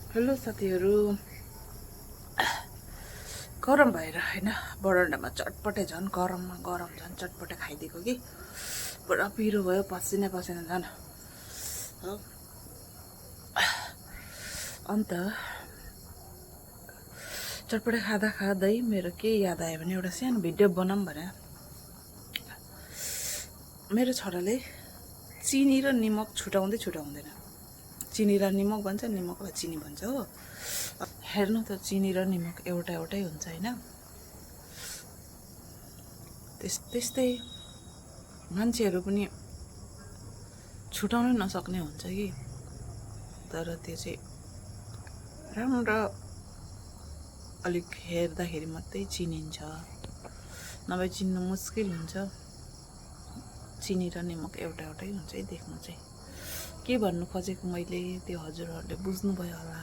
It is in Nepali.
हेलो साथीहरू, गरम भएर होइन बरन्डामा चटपटे झन् गरममा गरम झन् चटपटे खाइदिएको कि पुरा पिरो भयो, पसिना पसिना झन् हो। अन्त चटपटे खाँदा खाँदै मेरो के याद आयो भने एउटा सानो भिडियो बनाऊँ भने मेरो छोराले चिनी र निमक छुटाउँदैन। चिनी र निमक भन्छ, निमकलाई चिनी भन्छ हो। हेर्नु त चिनी र निमक एउटै हुन्छ होइन। त्यस्तै मान्छेहरू पनि छुटाउनै नसक्ने हुन्छ कि, तर त्यो चाहिँ राम्रो अलिक हेर्दाखेरि मात्रै चिनिन्छ, नभए चिन्नु मुस्किल हुन्छ। चिनी र निमक एउटै हुन्छ है, देख्नु चाहिँ। के भन्नु खोजेको मैले त्यो हजुरहरूले बुझ्नुभयो होला।